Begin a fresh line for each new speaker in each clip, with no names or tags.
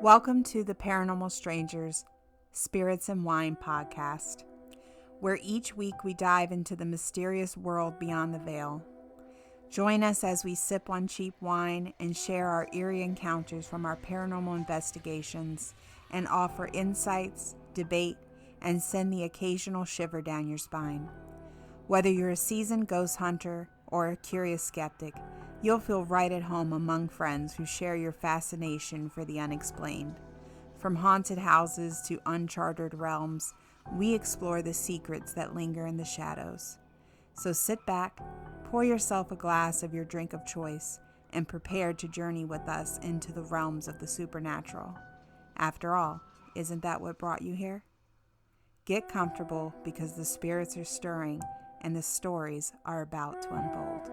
Welcome to the Paranormal Strangers, Spirits and Wine Podcast, where each week we dive into the mysterious world beyond the veil. Join us as we sip on cheap wine and share our eerie encounters from our paranormal investigations and offer insights, debate, and send the occasional shiver down your spine. Whether you're a seasoned ghost hunter or a curious skeptic, you'll feel right at home among friends who share your fascination for the unexplained. From haunted houses to uncharted realms, we explore the secrets that linger in the shadows. So sit back, pour yourself a glass of your drink of choice, and prepare to journey with us into the realms of the supernatural. After all, isn't that what brought you here? Get comfortable because the spirits are stirring and the stories are about to unfold.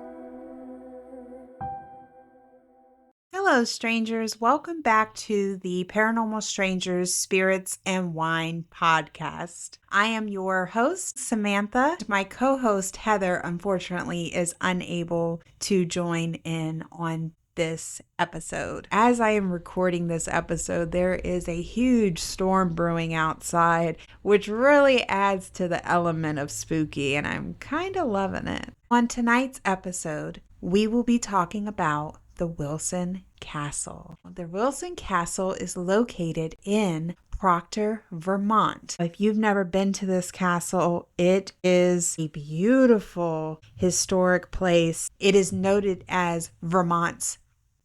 Hello, strangers. Welcome back to the Paranormal Strangers, Spirits and Wine Podcast. I am your host, Samantha. My co-host, Heather, unfortunately is unable to join in on this episode. As I am recording this episode, there is a huge storm brewing outside, which really adds to the element of spooky, and I'm kind of loving it. On tonight's episode, we will be talking about the Wilson Castle. The Wilson Castle is located in Proctor, Vermont. If you've never been to this castle, it is a beautiful historic place. It is noted as Vermont's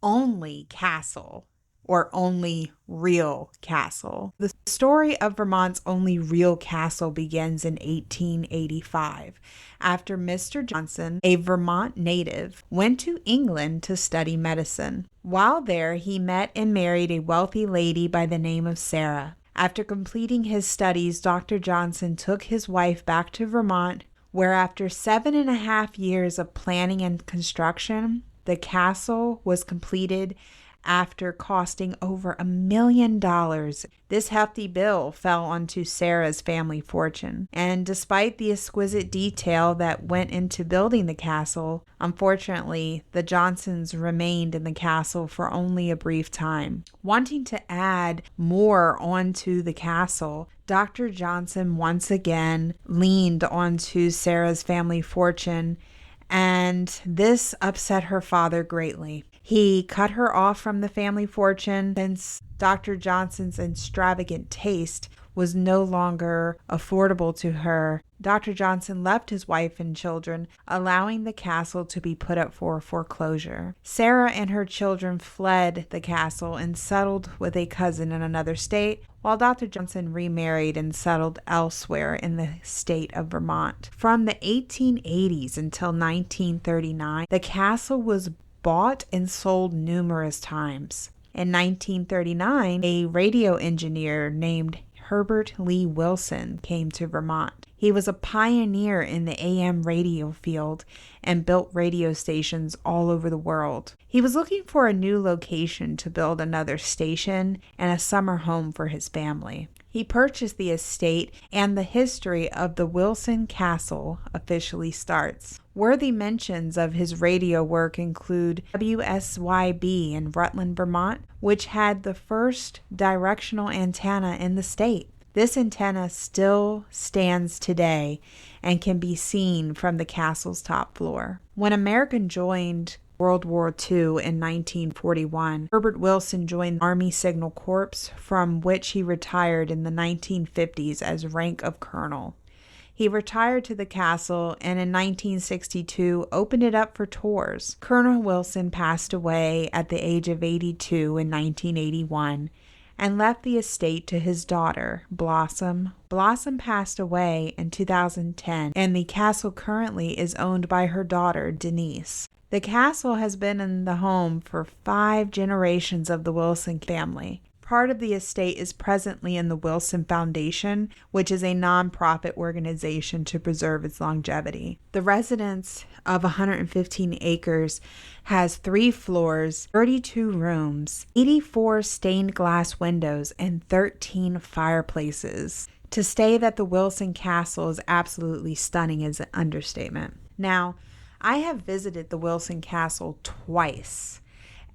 only castle, or only real castle. The story of Vermont's only real castle begins in 1885, after Mr. Johnson, a Vermont native, went to England to study medicine. While there, he met and married a wealthy lady by the name of Sarah. After completing his studies, Dr. Johnson took his wife back to Vermont, where after 7.5 years of planning and construction, the castle was completed after costing over $1 million. This hefty bill fell onto Sarah's family fortune. And despite the exquisite detail that went into building the castle, unfortunately, the Johnsons remained in the castle for only a brief time. Wanting to add more onto the castle, Dr. Johnson once again leaned onto Sarah's family fortune, and this upset her father greatly. He cut her off from the family fortune since Dr. Johnson's extravagant taste was no longer affordable to her. Dr. Johnson left his wife and children, allowing the castle to be put up for foreclosure. Sarah and her children fled the castle and settled with a cousin in another state, while Dr. Johnson remarried and settled elsewhere in the state of Vermont. From the 1880s until 1939, the castle was bought and sold numerous times. In 1939, a radio engineer named Herbert Lee Wilson came to Vermont. He was a pioneer in the AM radio field and built radio stations all over the world. He was looking for a new location to build another station and a summer home for his family. He purchased the estate, and the history of the Wilson Castle officially starts. Worthy mentions of his radio work include WSYB in Rutland, Vermont, which had the first directional antenna in the state. This antenna still stands today and can be seen from the castle's top floor. When America joined World War II in 1941, Herbert Wilson joined the Army Signal Corps, from which he retired in the 1950s as rank of colonel. He retired to the castle and in 1962 opened it up for tours. Colonel Wilson passed away at the age of 82 in 1981 and left the estate to his daughter, Blossom. Blossom passed away in 2010, and the castle currently is owned by her daughter, Denise. The castle has been in the home for 5 generations of the Wilson family. Part of the estate is presently in the Wilson Foundation, which is a nonprofit organization to preserve its longevity. The residence of 115 acres has 3 floors, 32 rooms, 84 stained glass windows, and 13 fireplaces. To say that the Wilson Castle is absolutely stunning is an understatement. Now, I have visited the Wilson Castle twice,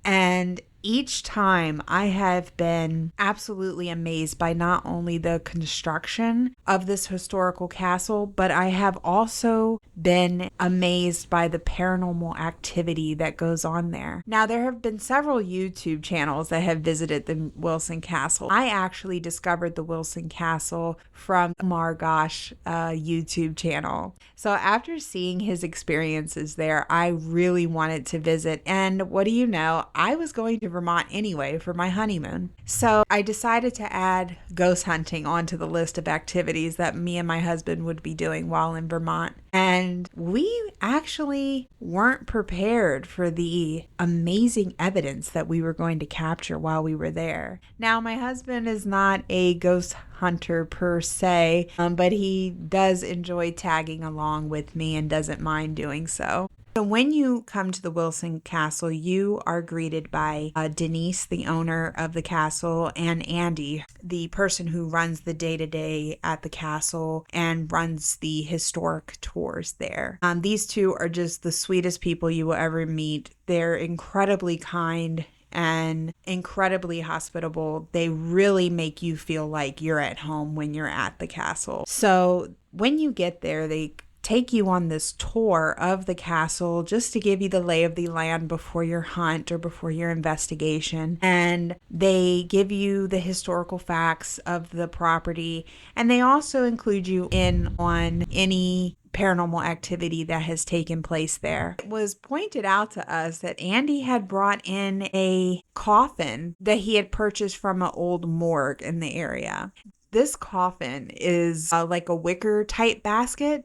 and each time I have been absolutely amazed by not only the construction of this historical castle, but I have also been amazed by the paranormal activity that goes on there. Now, there have been several YouTube channels that have visited the Wilson Castle. I actually discovered the Wilson Castle from Margosh YouTube channel. So after seeing his experiences there, I really wanted to visit. And what do you know? I was going to Vermont anyway for my honeymoon. So I decided to add ghost hunting onto the list of activities that me and my husband would be doing while in Vermont. And we actually weren't prepared for the amazing evidence that we were going to capture while we were there. Now, my husband is not a ghost hunter per se, but he does enjoy tagging along with me and doesn't mind doing so. So when you come to the Wilson Castle, you are greeted by Denise, the owner of the castle, and Andy, the person who runs the day-to-day at the castle and runs the historic tours there. These two are just the sweetest people you will ever meet. They're incredibly kind and incredibly hospitable. They really make you feel like you're at home when you're at the castle. So when you get there, they take you on this tour of the castle just to give you the lay of the land before your hunt or before your investigation. And they give you the historical facts of the property. And they also include you in on any paranormal activity that has taken place there. It was pointed out to us that Andy had brought in a coffin that he had purchased from an old morgue in the area. This coffin is like a wicker type basket.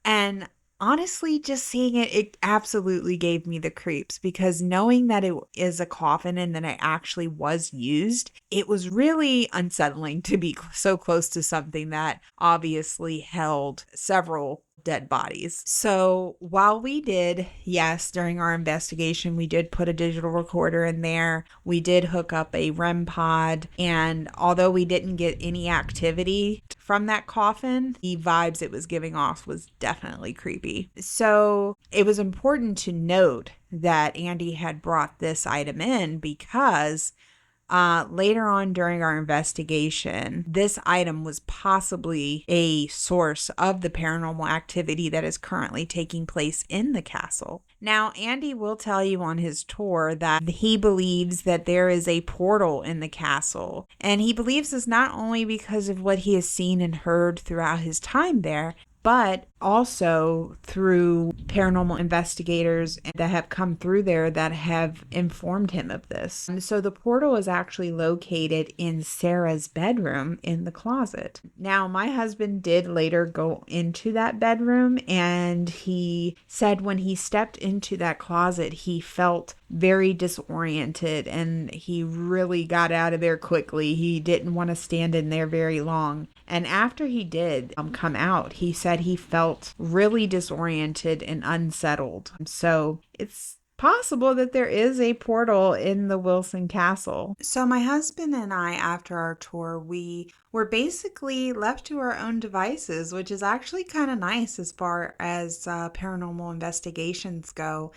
And honestly, just seeing it, it absolutely gave me the creeps, because knowing that it is a coffin and that it actually was used, it was really unsettling to be so close to something that obviously held several dead bodies. So while we did, yes, during our investigation, we did put a digital recorder in there. We did hook up a REM pod. And although we didn't get any activity from that coffin, the vibes it was giving off was definitely creepy. So it was important to note that Andy had brought this item in because later on during our investigation, this item was possibly a source of the paranormal activity that is currently taking place in the castle. Now, Andy will tell you on his tour that he believes that there is a portal in the castle. And he believes this not only because of what he has seen and heard throughout his time there, but also through paranormal investigators that have come through there that have informed him of this. And so the portal is actually located in Sarah's bedroom in the closet. Now, my husband did later go into that bedroom, and he said when he stepped into that closet, he felt very disoriented and he really got out of there quickly. He didn't want to stand in there very long. And after he did come out, he said he felt really disoriented and unsettled. So it's possible that there is a portal in the Wilson Castle. So my husband and I, after our tour, we were basically left to our own devices, which is actually kind of nice as far as paranormal investigations go.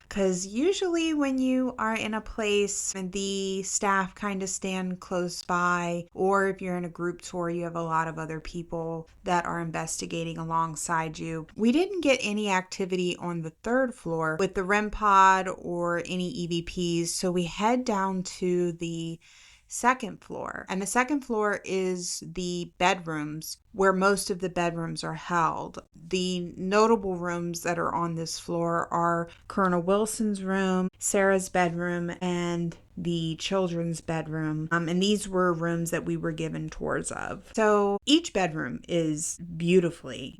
Because usually when you are in a place and the staff kind of stand close by, or if you're in a group tour, you have a lot of other people that are investigating alongside you. We didn't get any activity on the third floor with the REM pod or any EVPs, so we head down to the second floor. And the second floor is the bedrooms where most of the bedrooms are held. The notable rooms that are on this floor are Colonel Wilson's room, Sarah's bedroom, and the children's bedroom. And these were rooms that we were given tours of. So each bedroom is beautifully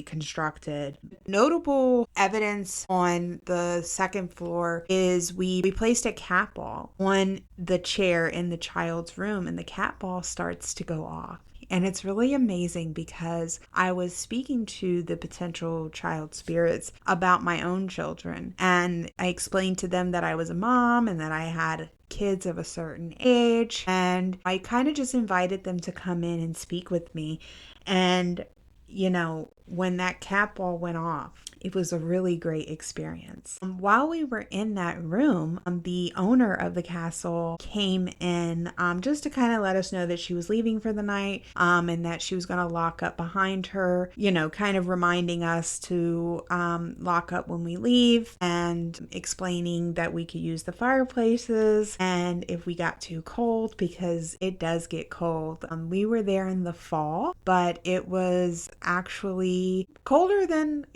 constructed. Notable evidence on the second floor is we placed a cat ball on the chair in the child's room, and the cat ball starts to go off. And it's really amazing because I was speaking to the potential child spirits about my own children. And I explained to them that I was a mom and that I had kids of a certain age. And I kind of just invited them to come in and speak with me. And when that cat ball went off, it was a really great experience. While we were in that room, the owner of the castle came in just to kind of let us know that she was leaving for the night and that she was going to lock up behind her, kind of reminding us to lock up when we leave and explaining that we could use the fireplaces and if we got too cold, because it does get cold. We were there in the fall, but it was actually colder than,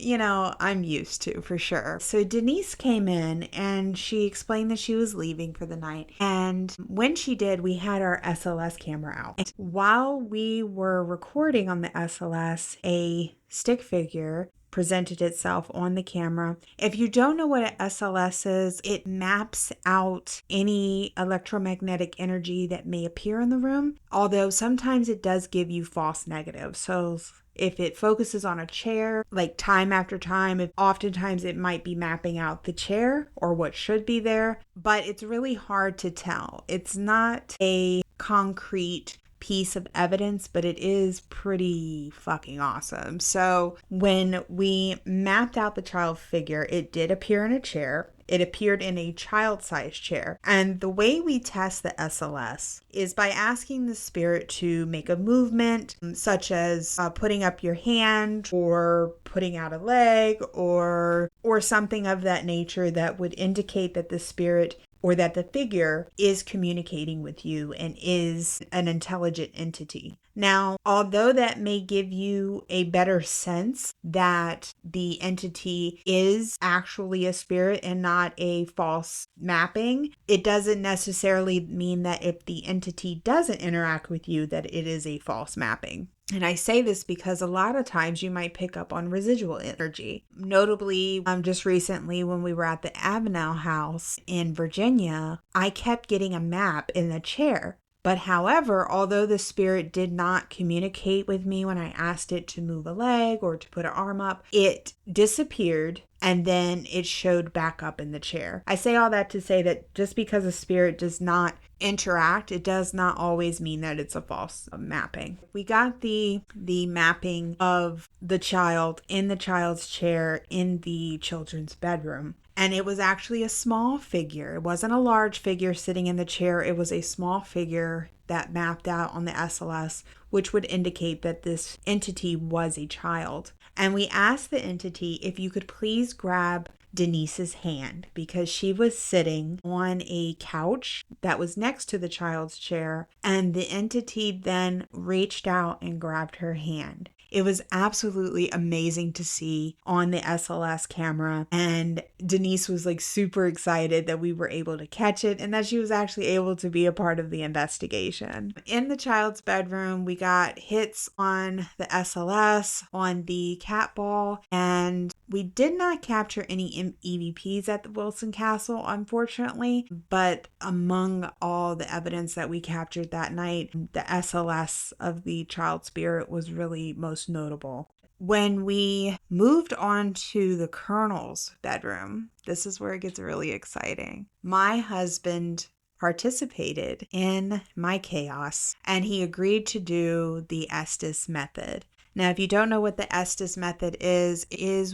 I'm used to, for sure. So Denise came in and she explained that she was leaving for the night. And when she did, we had our SLS camera out. And while we were recording on the SLS, a stick figure presented itself on the camera. If you don't know what an SLS is, it maps out any electromagnetic energy that may appear in the room, although sometimes it does give you false negatives. So if it focuses on a chair, like time after time, oftentimes it might be mapping out the chair or what should be there, but it's really hard to tell. It's not a concrete piece of evidence, but it is pretty fucking awesome. So when we mapped out the child figure, it did appear in a chair. It appeared in a child-sized chair. And the way we test the SLS is by asking the spirit to make a movement, such as putting up your hand or putting out a leg or something of that nature that would indicate that the spirit or that the figure is communicating with you and is an intelligent entity. Now, although that may give you a better sense that the entity is actually a spirit and not a false mapping, it doesn't necessarily mean that if the entity doesn't interact with you, that it is a false mapping. And I say this because a lot of times you might pick up on residual energy. Notably, just recently when we were at the Avenel house in Virginia, I kept getting a map in the chair. But however, although the spirit did not communicate with me when I asked it to move a leg or to put an arm up, it disappeared and then it showed back up in the chair. I say all that to say that just because a spirit does not interact, it does not always mean that it's a false mapping. We got the mapping of the child in the child's chair in the children's bedroom. And it was actually a small figure. It wasn't a large figure sitting in the chair. It was a small figure that mapped out on the SLS, which would indicate that this entity was a child. And we asked the entity if you could please grab Denise's hand, because she was sitting on a couch that was next to the child's chair, and the entity then reached out and grabbed her hand. It was absolutely amazing to see on the SLS camera, and Denise was like super excited that we were able to catch it and that she was actually able to be a part of the investigation. In the child's bedroom, we got hits on the SLS, on the cat ball, and we did not capture any EVPs at the Wilson Castle, unfortunately, but among all the evidence that we captured that night, the SLS of the child spirit was really most notable. When we moved on to the Colonel's bedroom, this is where it gets really exciting. My husband participated in my chaos and he agreed to do the Estes method. Now, if you don't know what the Estes method is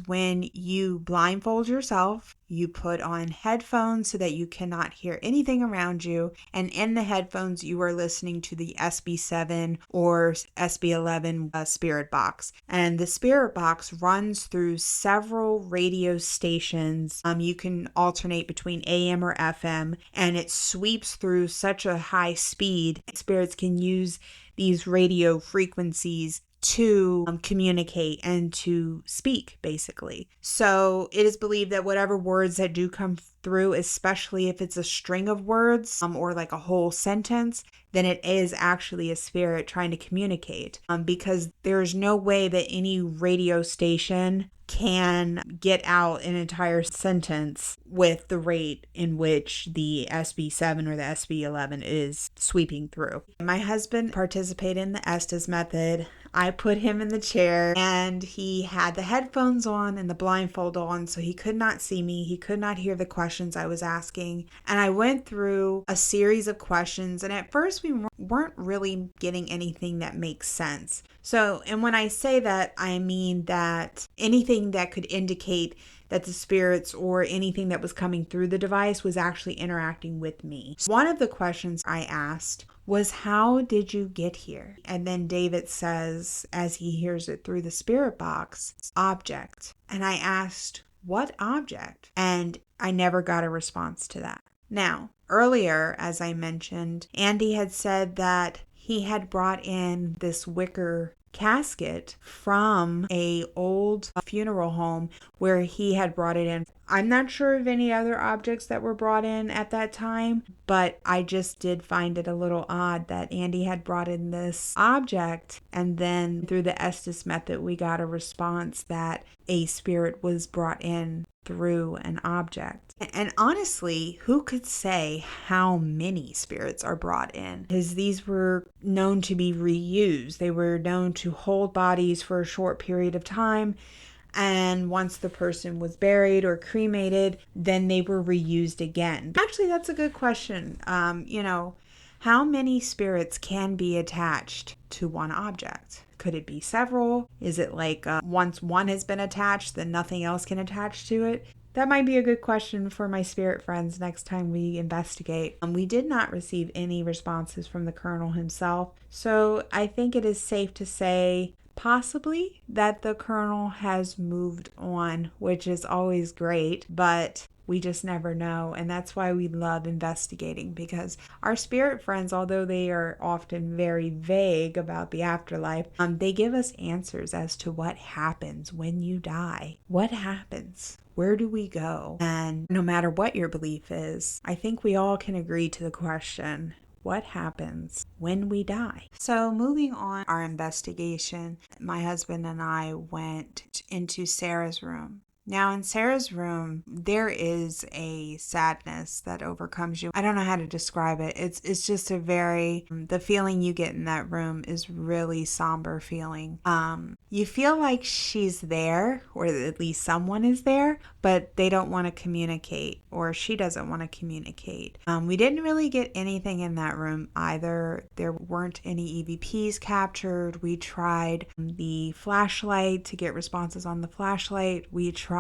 when you blindfold yourself, you put on headphones so that you cannot hear anything around you, and in the headphones you are listening to the SB7 or SB11 spirit box. And the spirit box runs through several radio stations. You can alternate between AM or FM, and it sweeps through such a high speed. Spirits can use these radio frequencies to communicate and to speak, basically. So it is believed that whatever words that do come through, especially if it's a string of words or like a whole sentence, then it is actually a spirit trying to communicate, because there's no way that any radio station can get out an entire sentence with the rate in which the SB7 or the SB11 is sweeping through. My husband participated in the Estes method. I put him in the chair and he had the headphones on and the blindfold on, so he could not see me. He could not hear the questions I was asking. And I went through a series of questions, and at first we weren't really getting anything that makes sense. So, and when I say that, I mean that anything that could indicate that the spirits or anything that was coming through the device was actually interacting with me. One of the questions I asked was, how did you get here? And then David says, as he hears it through the spirit box, object. And I asked, what object? And I never got a response to that. Now, earlier, as I mentioned, Andy had said that he had brought in this wicker casket from a old funeral home where he had brought it in. I'm not sure of any other objects that were brought in at that time, but I just did find it a little odd that Andy had brought in this object, and then through the Estes method we got a response that a spirit was brought in through an object. And honestly, who could say how many spirits are brought in? Because these were known to be reused. They were known to hold bodies for a short period of time. And once the person was buried or cremated, then they were reused again. Actually, that's a good question. How many spirits can be attached to one object? Could it be several? Is it like once one has been attached, then nothing else can attach to it? That might be a good question for my spirit friends next time we investigate. We did not receive any responses from the colonel himself, so I think it is safe to say possibly that the colonel has moved on, which is always great, but we just never know. And that's why we love investigating, because our spirit friends, although they are often very vague about the afterlife, they give us answers as to what happens when you die. What happens? Where do we go? And no matter what your belief is, I think we all can agree to the question, what happens when we die? So moving on our investigation, my husband and I went into Sarah's room. Now in Sarah's room, there is a sadness that overcomes you. I don't know how to describe it. It's just the feeling you get in that room is really somber feeling. You feel like she's there, or at least someone is there, but they don't want to communicate, or she doesn't want to communicate. We didn't really get anything in that room either. There weren't any EVPs captured. We tried the flashlight to get responses on the flashlight. We tried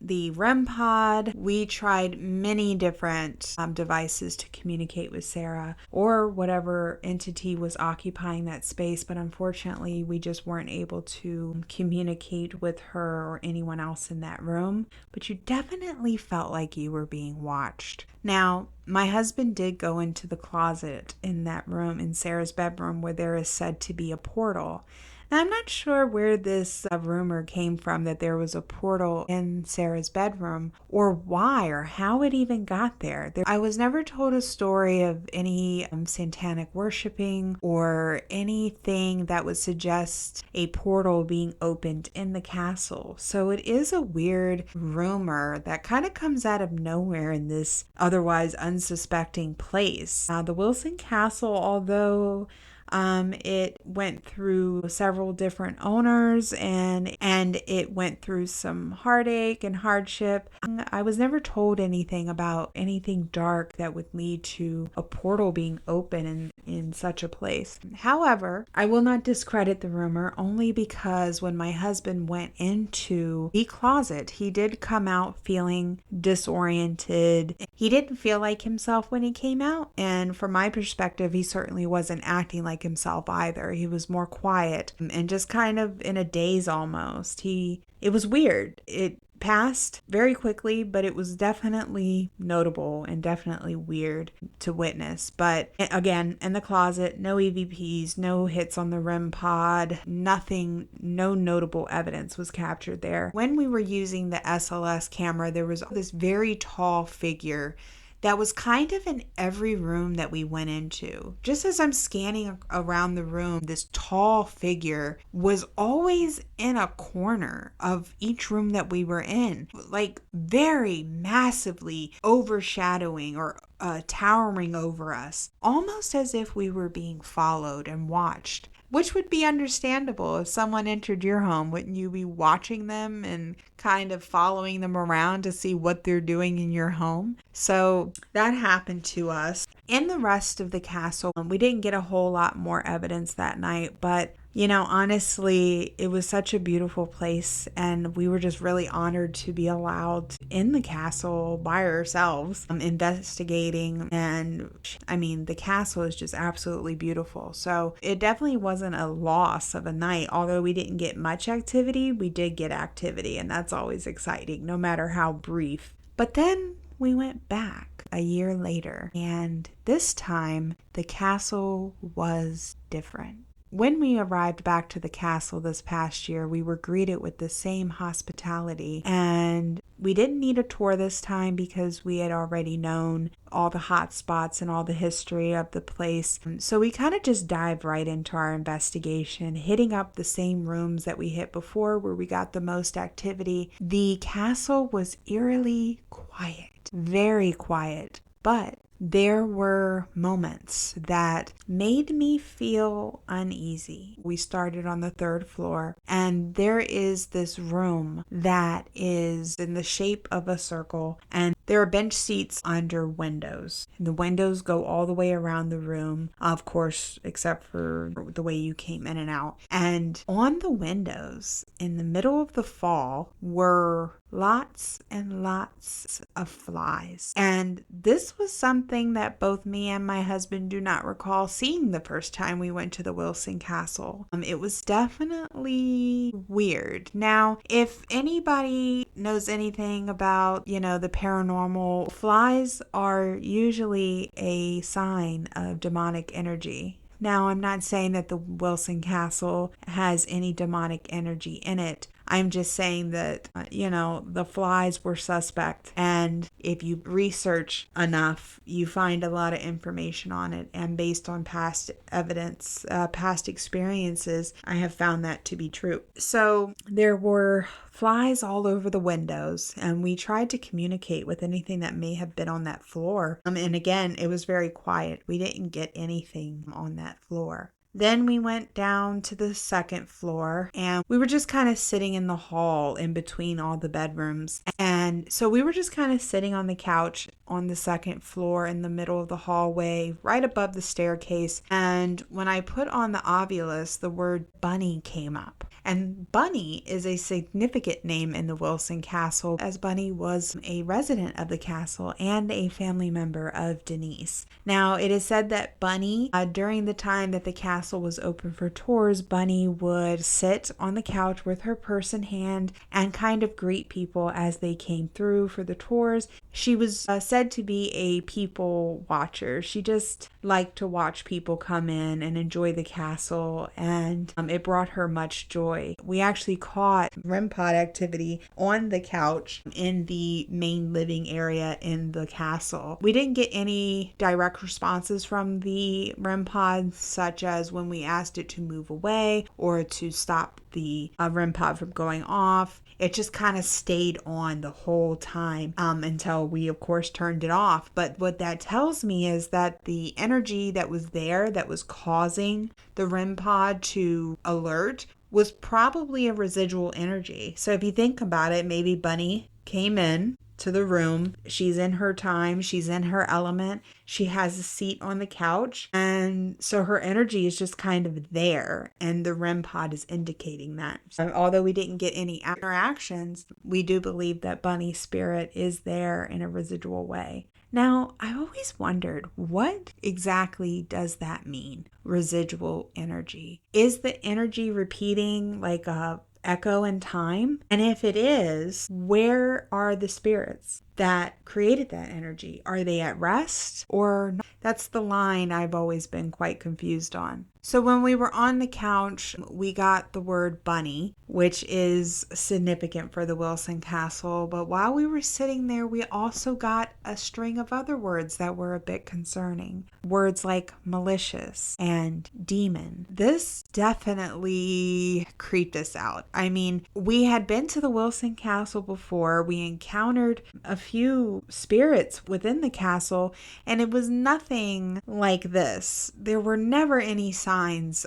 the REM pod. We tried many different devices to communicate with Sarah or whatever entity was occupying that space, but unfortunately we just weren't able to communicate with her or anyone else in that room. But you definitely felt like you were being watched. Now, my husband did go into the closet in that room, in Sarah's bedroom, where there is said to be a portal. Now, I'm not sure where this rumor came from that there was a portal in Sarah's bedroom, or why, or how it even got there. I was never told a story of any satanic worshiping or anything that would suggest a portal being opened in the castle. So it is a weird rumor that kind of comes out of nowhere in this otherwise unsuspecting place. The Wilson Castle, although it went through several different owners and it went through some heartache and hardship, I was never told anything about anything dark that would lead to a portal being open in such a place. However, I will not discredit the rumor, only because when my husband went into the closet, he did come out feeling disoriented. He didn't feel like himself when he came out, and from my perspective, he certainly wasn't acting like himself either. He was more quiet and just kind of in a daze almost. It was weird. It passed very quickly, but it was definitely notable and definitely weird to witness. But again, in the closet, no EVPs, no hits on the REM pod, nothing, no notable evidence was captured there. When we were using the SLS camera, there was this very tall figure that was kind of in every room that we went into. Just as I'm scanning around the room, this tall figure was always in a corner of each room that we were in, like very massively overshadowing or towering over us, almost as if we were being followed and watched. Which would be understandable if someone entered your home. Wouldn't you be watching them and kind of following them around to see what they're doing in your home? So that happened to us. In the rest of the castle, we didn't get a whole lot more evidence that night, but honestly, it was such a beautiful place, and we were just really honored to be allowed in the castle by ourselves, investigating. And I mean, the castle is just absolutely beautiful. So it definitely wasn't a loss of a night. Although we didn't get much activity, we did get activity, and that's always exciting, no matter how brief. But then we went back a year later, and this time the castle was different. When we arrived back to the castle this past year, we were greeted with the same hospitality, and we didn't need a tour this time because we had already known all the hot spots and all the history of the place. So we kind of just dived right into our investigation, hitting up the same rooms that we hit before where we got the most activity. The castle was eerily quiet, very quiet, but there were moments that made me feel uneasy. We started on the 3rd floor, and there is this room that is in the shape of a circle, and there are bench seats under windows. And the windows go all the way around the room, of course, except for the way you came in and out. And on the windows, in the middle of the fall, were lots and lots of flies. And this was something that both me and my husband do not recall seeing the first time we went to the Wilson Castle. It was definitely weird. Now, if anybody knows anything about, the paranormal, flies are usually a sign of demonic energy. Now, I'm not saying that the Wilson Castle has any demonic energy in it. I'm just saying that, the flies were suspect. And if you research enough, you find a lot of information on it. And based on past evidence, past experiences, I have found that to be true. So there were flies all over the windows, and we tried to communicate with anything that may have been on that floor. And again, it was very quiet. We didn't get anything on that floor. Then we went down to the 2nd floor, and we were just kind of sitting in the hall in between all the bedrooms. And so we were just kind of sitting on the couch on the 2nd floor in the middle of the hallway, right above the staircase. And when I put on the Ovilus, the word bunny came up. And Bunny is a significant name in the Wilson Castle, as Bunny was a resident of the castle and a family member of Denise. Now, it is said that Bunny, during the time that the castle was open for tours, Bunny would sit on the couch with her purse in hand and kind of greet people as they came through for the tours. She was said to be a people watcher. She just liked to watch people come in and enjoy the castle, and it brought her much joy. We actually caught REM pod activity on the couch in the main living area in the castle. We didn't get any direct responses from the REM pod, such as when we asked it to move away or to stop the REM pod from going off. It just kind of stayed on the whole time until we, of course, turned it off. But what that tells me is that the energy that was there that was causing the REM pod to alert was probably a residual energy. So if you think about it, maybe Bunny came in to the room. She's in her time. She's in her element. She has a seat on the couch. And so her energy is just kind of there. And the REM pod is indicating that. So although we didn't get any interactions, we do believe that Bunny's spirit is there in a residual way. Now, I always wondered, what exactly does that mean? Residual energy. Is the energy repeating like a echo in time? And if it is, where are the spirits that created that energy? Are they at rest or not? That's the line I've always been quite confused on. So when we were on the couch, we got the word bunny, which is significant for the Wilson Castle. But while we were sitting there, we also got a string of other words that were a bit concerning. Words like malicious and demon. This definitely creeped us out. I mean, we had been to the Wilson Castle before. We encountered a few spirits within the castle, and it was nothing like this. There were never any signs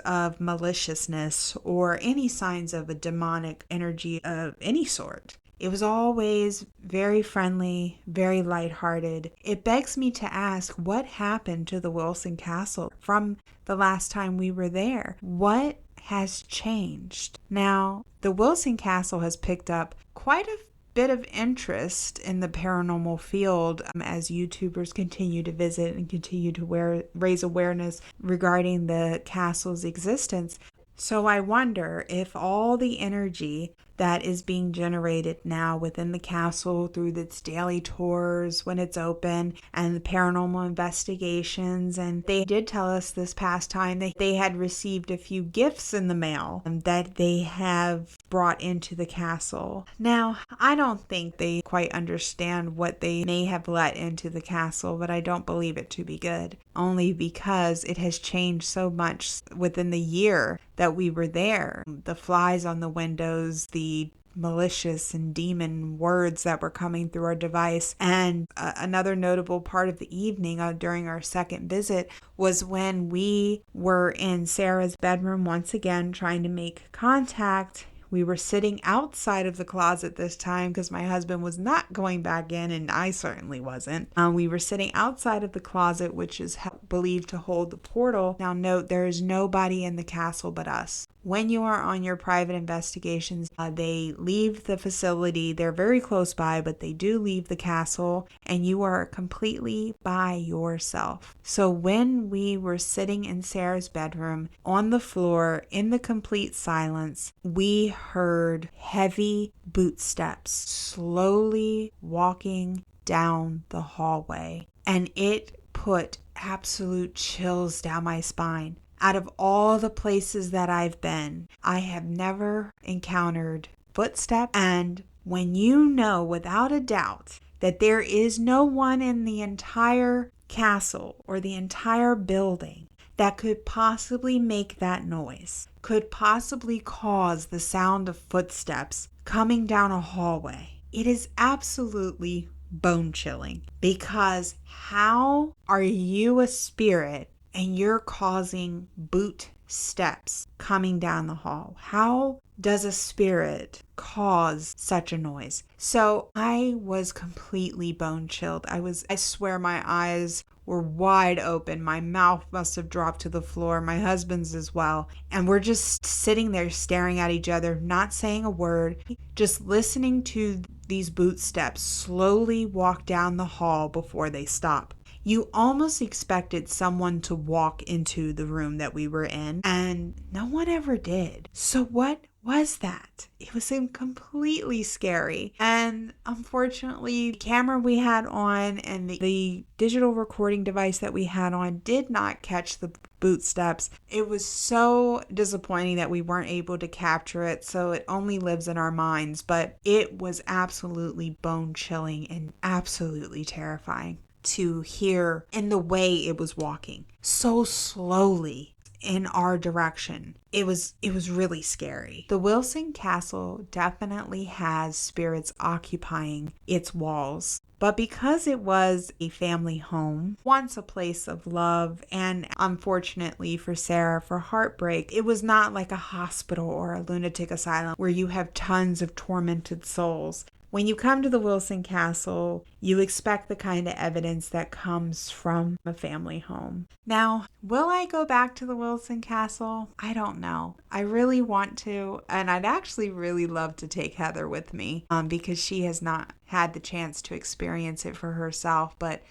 of maliciousness or any signs of a demonic energy of any sort. It was always very friendly, very lighthearted. It begs me to ask, what happened to the Wilson Castle from the last time we were there? What has changed? Now, the Wilson Castle has picked up quite a bit of interest in the paranormal field as YouTubers continue to visit and continue to raise awareness regarding the castle's existence. So I wonder if all the energy that is being generated now within the castle through its daily tours when it's open and the paranormal investigations. And they did tell us this past time that they had received a few gifts in the mail that they have brought into the castle. Now, I don't think they quite understand what they may have let into the castle, but I don't believe it to be good, only because it has changed so much within the year that we were there. The flies on the windows, the malicious and demon words that were coming through our device. And another notable part of the evening during our second visit was when we were in Sarah's bedroom once again trying to make contact. We were sitting outside of the closet this time because my husband was not going back in, and I certainly wasn't. We were sitting outside of the closet, which is believed to hold the portal. Now note, there is nobody in the castle but us. When you are on your private investigations, they leave the facility. They're very close by, but they do leave the castle, and you are completely by yourself. So when we were sitting in Sarah's bedroom on the floor in the complete silence, we heard heavy boot steps slowly walking down the hallway, and it put absolute chills down my spine. Out of all the places that I've been, I have never encountered footsteps. And when you know without a doubt that there is no one in the entire castle or the entire building that could possibly make that noise, could possibly cause the sound of footsteps coming down a hallway, it is absolutely bone-chilling. Because how are you a spirit and you're causing boot steps coming down the hall? How does a spirit cause such a noise? So I was completely bone chilled. I swear my eyes were wide open. My mouth must have dropped to the floor, my husband's as well. And we're just sitting there staring at each other, not saying a word, just listening to these boot steps slowly walk down the hall before they stop. You almost expected someone to walk into the room that we were in, and no one ever did. So what was that? It was completely scary. And unfortunately, the camera we had on and the digital recording device that we had on did not catch the boot steps. It was so disappointing that we weren't able to capture it, so it only lives in our minds. But it was absolutely bone-chilling and absolutely terrifying to hear in the way it was walking so slowly in our direction. It was really scary. The Wilson Castle definitely has spirits occupying its walls. But because it was a family home, once a place of love, and unfortunately for Sarah, for heartbreak, it was not like a hospital or a lunatic asylum where you have tons of tormented souls. When you come to the Wilson Castle, you expect the kind of evidence that comes from a family home. Now, will I go back to the Wilson Castle? I don't know. I really want to, and I'd actually really love to take Heather with me because she has not had the chance to experience it for herself, but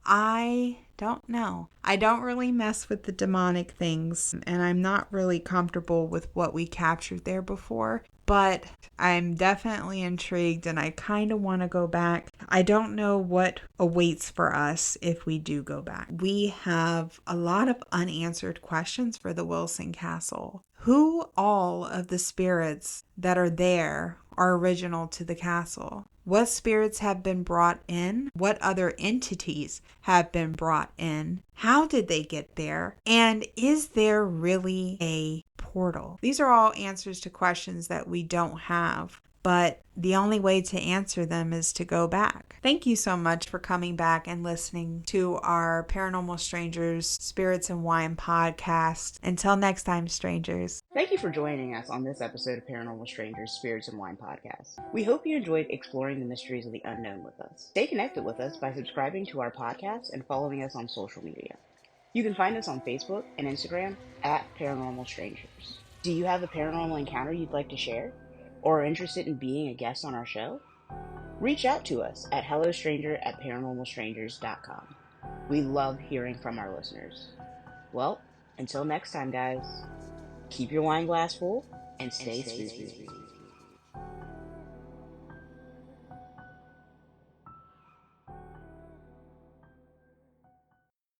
I don't know. I don't really mess with the demonic things, and I'm not really comfortable with what we captured there before. but I'm definitely intrigued and I kind of want to go back. I don't know what awaits for us if we do go back. We have a lot of unanswered questions for the Wilson Castle. Who all of the spirits that are there are original to the castle? What spirits have been brought in? What other entities have been brought in? How did they get there? And is there really a portal? These are all answers to questions that we don't have, but the only way to answer them is to go back. Thank you so much for coming back and listening to our Paranormal Strangers Spirits and Wine podcast. Until next time, strangers.
Thank you for joining us on this episode of Paranormal Strangers Spirits and Wine podcast. We hope you enjoyed exploring the mysteries of the unknown with us. Stay connected with us by subscribing to our podcast and following us on social media. You can find us on Facebook and Instagram at Paranormal Strangers. Do you have a paranormal encounter you'd like to share? Or are interested in being a guest on our show? Reach out to us at hellostranger@paranormalstrangers.com. We love hearing from our listeners. Well, until next time, guys, keep your wine glass full and stay spooky.